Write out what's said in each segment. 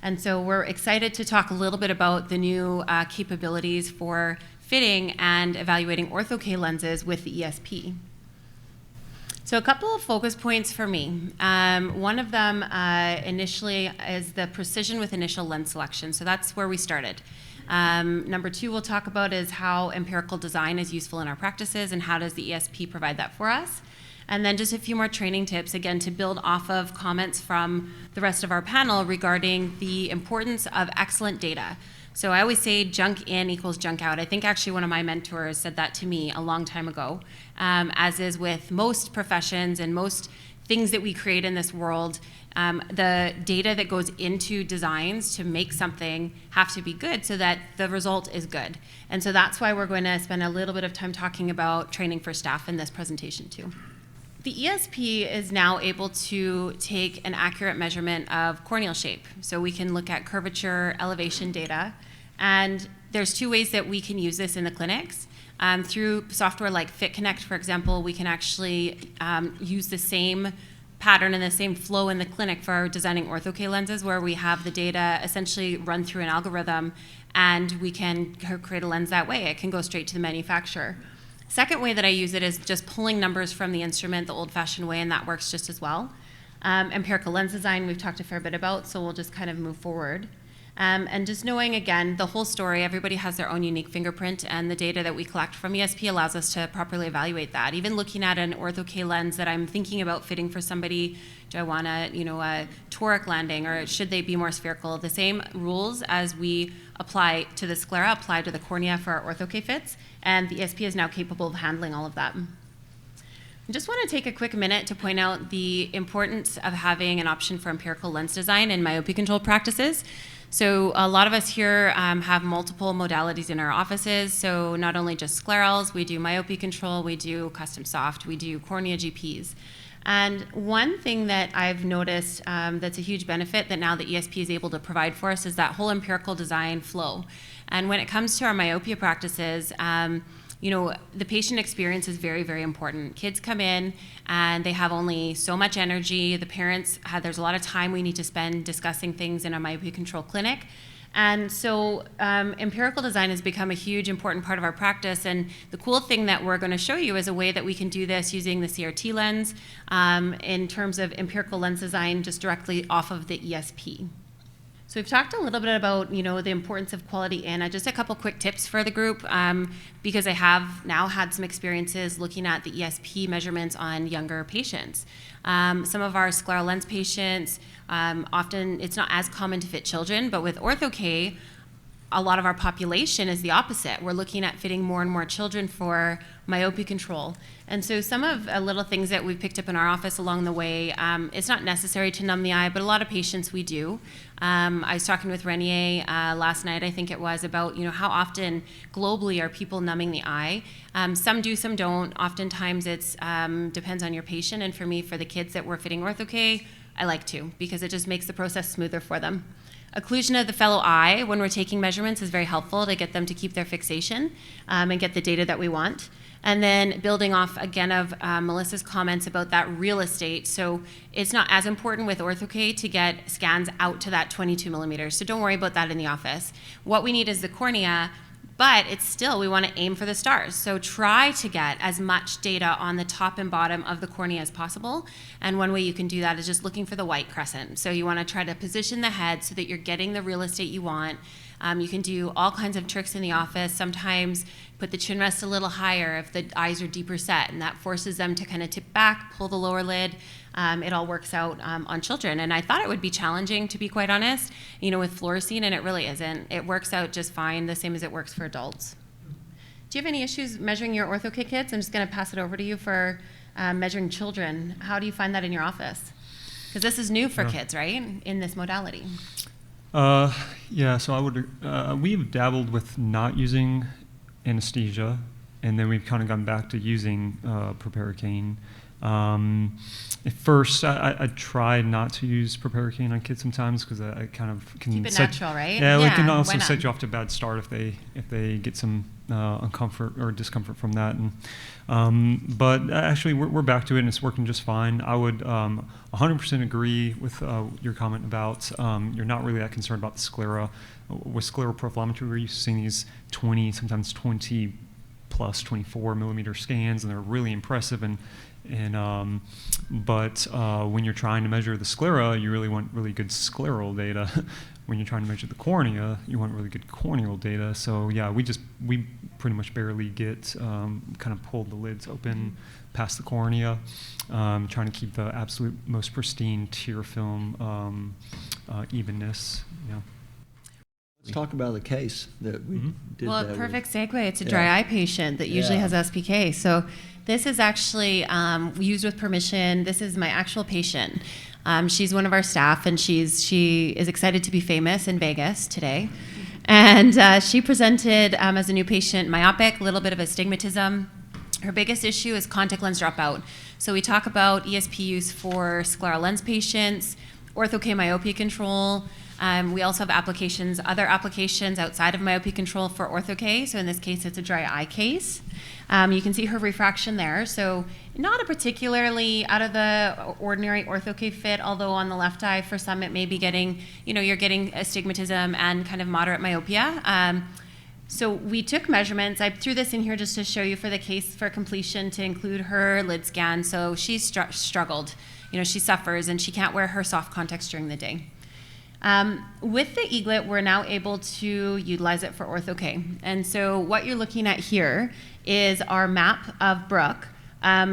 And so we're excited to talk a little bit about the new capabilities for fitting and evaluating OrthoK lenses with the ESP. So a couple of focus points for me. One of them initially is the precision with initial lens selection. So that's where we started. Number two we'll talk about is how empirical design is useful in our practices and how does the ESP provide that for us. And then just a few more training tips, again, to build off of comments from the rest of our panel regarding the importance of excellent data. So I always say junk in equals junk out. I think actually one of my mentors said that to me a long time ago, as is with most professions and most things that we create in this world. The data that goes into designs to make something have to be good so that the result is good. And so that's why we're going to spend a little bit of time talking about training for staff in this presentation too. The ESP is now able to take an accurate measurement of corneal shape. So we can look at curvature, elevation data, and there's two ways that we can use this in the clinics. Through software like FitConnect, for example, we can actually use the same pattern and the same flow in the clinic for designing OrthoK lenses, where we have the data essentially run through an algorithm and we can create a lens that way. It can go straight to the manufacturer. Second way that I use it is just pulling numbers from the instrument the old-fashioned way, and that works just as well. Empirical lens design we've talked a fair bit about, so we'll just kind of move forward. And just knowing, again, the whole story, everybody has their own unique fingerprint, and the data that we collect from ESP allows us to properly evaluate that. Even looking at an OrthoK lens that I'm thinking about fitting for somebody, do I want a toric landing, or should they be more spherical? The same rules as we apply to the sclera apply to the cornea for our OrthoK fits, and the ESP is now capable of handling all of that. I just want to take a quick minute to point out the importance of having an option for empirical lens design in myopia control practices. So a lot of us here have multiple modalities in our offices. So not only just sclerals, we do myopia control, we do custom soft, we do cornea GPs. And one thing that I've noticed that's a huge benefit that now the ESP is able to provide for us is that whole empirical design flow. And when it comes to our myopia practices, the patient experience is very, very important. Kids come in and they have only so much energy. The parents there's a lot of time we need to spend discussing things in a myopia control clinic. And so empirical design has become a huge important part of our practice. And the cool thing that we're going to show you is a way that we can do this using the CRT lens in terms of empirical lens design just directly off of the ESP. So we've talked a little bit about, the importance of quality in. Just a couple quick tips for the group, because I have now had some experiences looking at the ESP measurements on younger patients. Some of our scleral lens patients, often it's not as common to fit children, but with OrthoK, a lot of our population is the opposite. We're looking at fitting more and more children for myopia control. And so some of little things that we've picked up in our office along the way, it's not necessary to numb the eye, but a lot of patients we do. I was talking with Renier last night, I think it was, about how often globally are people numbing the eye. Some do, some don't. Oftentimes it's depends on your patient, and for me, for the kids that we're fitting OrthoK, I like to, because it just makes the process smoother for them. Occlusion of the fellow eye when we're taking measurements is very helpful to get them to keep their fixation and get the data that we want. And then building off again of Melissa's comments about that real estate. So it's not as important with OrthoK to get scans out to that 22 millimeters. So don't worry about that in the office. What we need is the cornea, but it's still, we want to aim for the stars. So try to get as much data on the top and bottom of the cornea as possible. And one way you can do that is just looking for the white crescent. So you want to try to position the head so that you're getting the real estate you want. You can do all kinds of tricks in the office. Sometimes put the chin rest a little higher if the eyes are deeper set, and that forces them to kind of tip back, pull the lower lid. It all works out on children. And I thought it would be challenging, to be quite honest, with fluorescein, and it really isn't. It works out just fine, the same as it works for adults. Do you have any issues measuring your OrthoK kids? I'm just going to pass it over to you for measuring children. How do you find that in your office? Because this is new for kids, right, in this modality? Yeah, so I would, we've dabbled with not using anesthesia, and then we've kind of gone back to using proparacaine. At first, I try not to use proparacaine on kids sometimes because I kind of can keep it natural, right? Yeah, it can why also not? set you off to a bad start if they get some uncomfort or discomfort from that. But actually, we're back to it and it's working just fine. I would 100% agree with your comment about you're not really that concerned about the sclera. With scleroprofilometry, we're used to seeing these 20, sometimes 20 plus 24 millimeter scans, and they're really impressive. But when you're trying to measure the sclera, you really want really good scleral data. When you're trying to measure the cornea, you want really good corneal data. So yeah, we pretty much barely get kind of pulled the lids open past the cornea, trying to keep the absolute most pristine tear film evenness. Yeah. Let's talk about the case that we did. Well, that perfect with. segue. It's a dry eye patient that usually has SPK. So this is actually used with permission. This is my actual patient. She's one of our staff, and she is excited to be famous in Vegas today. And she presented as a new patient, myopic, a little bit of astigmatism. Her biggest issue is contact lens dropout. So we talk about ESP use for scleral lens patients, OrthoK myopia control. We also have other applications outside of myopia control for OrthoK. So in this case, it's a dry eye case. You can see her refraction there. So not a particularly out of the ordinary OrthoK fit, although on the left eye, for some, it may be getting, you're getting astigmatism and kind of moderate myopia. So we took measurements. I threw this in here just to show you for the case for completion to include her lid scan. So she's struggled. She suffers and she can't wear her soft contacts during the day. With the Eaglet, we're now able to utilize it for OrthoK. And so what you're looking at here is our map of Brooke,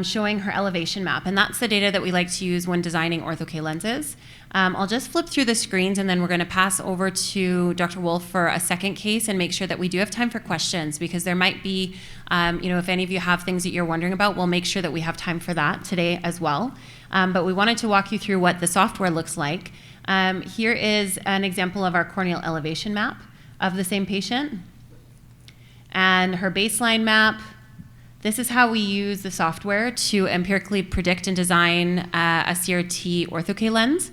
showing her elevation map. And that's the data that we like to use when designing OrthoK lenses. I'll just flip through the screens and then we're going to pass over to Dr. Wolf for a second case and make sure that we do have time for questions, because there might be, if any of you have things that you're wondering about, we'll make sure that we have time for that today as well. But we wanted to walk you through what the software looks like. Here is an example of our corneal elevation map of the same patient. And her baseline map. This is how we use the software to empirically predict and design a CRT OrthoK lens.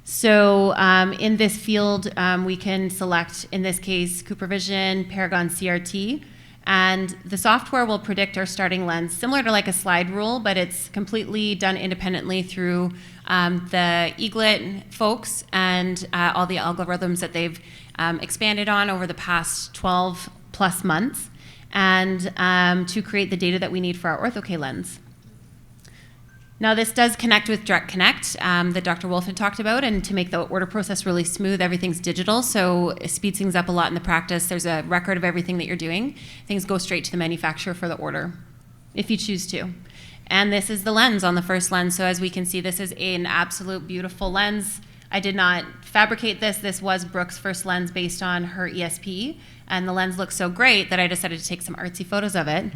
So in this field, we can select, in this case, CooperVision, Paragon CRT, and the software will predict our starting lens, similar to like a slide rule, but it's completely done independently through the Eaglet folks and all the algorithms that they've expanded on over the past 12 plus months, and to create the data that we need for our OrthoK lens. Now this does connect with Direct Connect that Dr. Wolf had talked about, and to make the order process really smooth, everything's digital, so it speeds things up a lot in the practice. There's a record of everything that you're doing. Things go straight to the manufacturer for the order, if you choose to. And this is the lens on the first lens, so as we can see, this is an absolute beautiful lens. I did not fabricate this. This was Brooke's first lens based on her ESP, and the lens looks so great that I decided to take some artsy photos of it.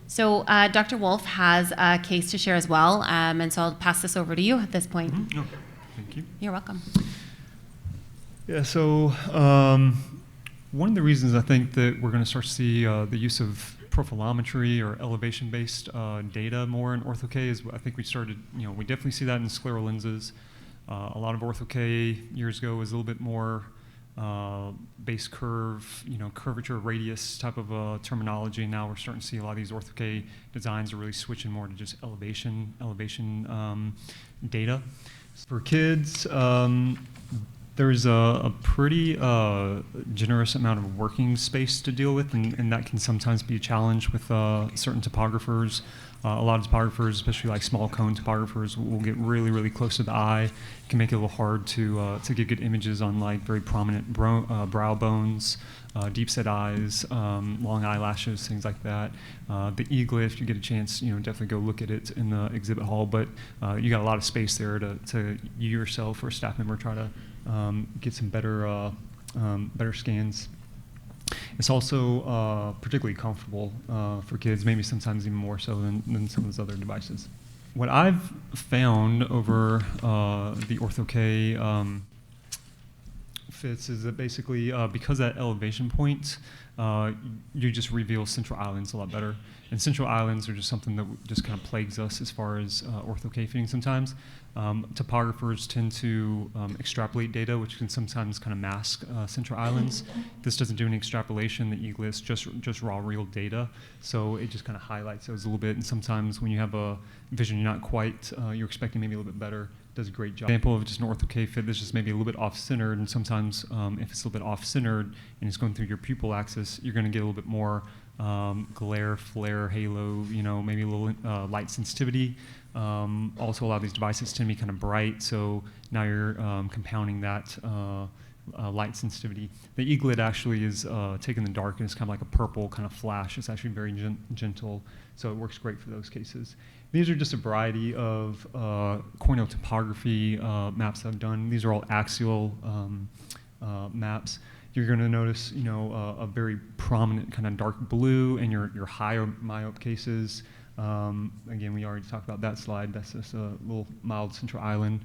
So Dr. Wolf has a case to share as well, and so I'll pass this over to you at this point. Okay, thank you. You're welcome. Yeah, so one of the reasons I think that we're going to start to see the use of profilometry or elevation-based data more in OrthoK is I think we definitely see that in scleral lenses. A lot of OrthoK years ago was a little bit more base curve, curvature radius type of terminology. Now we're starting to see a lot of these OrthoK designs are really switching more to just elevation data. For kids, there's a pretty generous amount of working space to deal with, and that can sometimes be a challenge with certain topographers. A lot of topographers, especially like small cone topographers, will get really, really close to the eye. It can make it a little hard to get good images on like very prominent brow bones, deep set eyes, long eyelashes, things like that. The Eaglet, if you get a chance, definitely go look at it in the exhibit hall. But you got a lot of space there to you yourself or a staff member try to get some better scans. It's also particularly comfortable for kids, maybe sometimes even more so than some of those other devices. What I've found over the OrthoK fits is that basically because at elevation point, you just reveal central islands a lot better. And central islands are just something that just kind of plagues us as far as OrthoK fitting sometimes. Topographers tend to extrapolate data, which can sometimes kind of mask central islands. This doesn't do any extrapolation. The Eaglet's just raw real data, so it just kind of highlights those a little bit. And sometimes when you have a vision you're not quite, you're expecting maybe a little bit better, does a great job. Example of just an OrthoK fit that's just maybe a little bit off-centered, and sometimes if it's a little bit off-centered and it's going through your pupil axis, you're going to get a little bit more glare, flare, halo, maybe a little light sensitivity. Also, a lot of these devices tend to be kind of bright, so now you're compounding that light sensitivity. The Eaglet actually is taking the dark and it's kind of like a purple kind of flash. It's actually very gentle, so it works great for those cases. These are just a variety of corneal topography maps that I've done. These are all axial maps. You're going to notice, a very prominent kind of dark blue in your higher myope cases. Again, we already talked about that slide. That's just a little mild central island.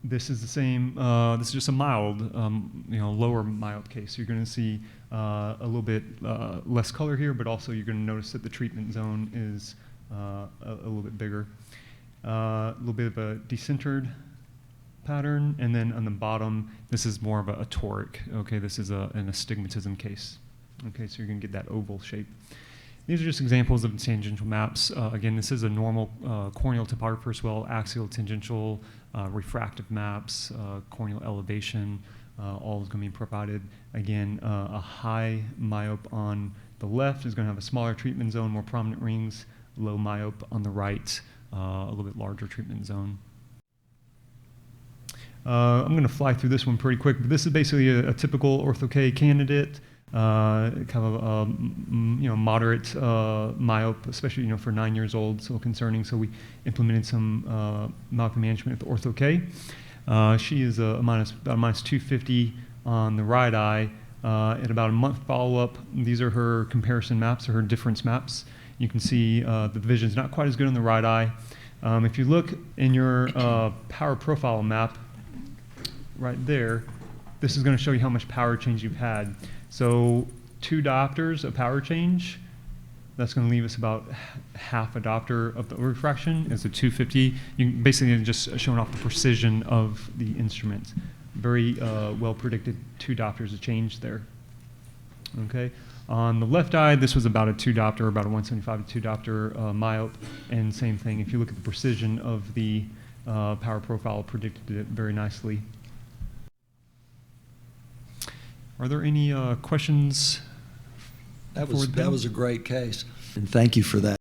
This is the same. This is just a mild, lower myope case. You're going to see a little bit less color here, but also you're going to notice that the treatment zone is a little bit bigger. A little bit of a decentered pattern, and then on the bottom, this is more of a toric. Okay, this is an astigmatism case. Okay, so you're going to get that oval shape. These are just examples of tangential maps. Again, this is a normal corneal topographer as well, axial, tangential, refractive maps, corneal elevation, all is going to be provided. Again, a high myope on the left is going to have a smaller treatment zone, more prominent rings, low myope on the right, a little bit larger treatment zone. I'm going to fly through this one pretty quick, but this is basically a typical OrthoK candidate. Kind of a moderate myope, especially for 9 years old, so concerning. So we implemented some myopia management with OrthoK. She is about a minus 250 on the right eye. At about a month follow-up, these are her comparison maps, or her difference maps. You can see the vision is not quite as good on the right eye. If you look in your power profile map right there, this is going to show you how much power change you've had. So 2 diopters of power change, that's going to leave us about half a diopter of the refraction. It's a 250. You basically just showing off the precision of the instrument. Very well predicted 2 diopters of change there. Okay. On the left eye, this was about a 2 diopter, about a 175 to 2 diopter myope, and same thing. If you look at the precision of the power profile, predicted it very nicely. Are there any questions? That was a great case, and thank you for that.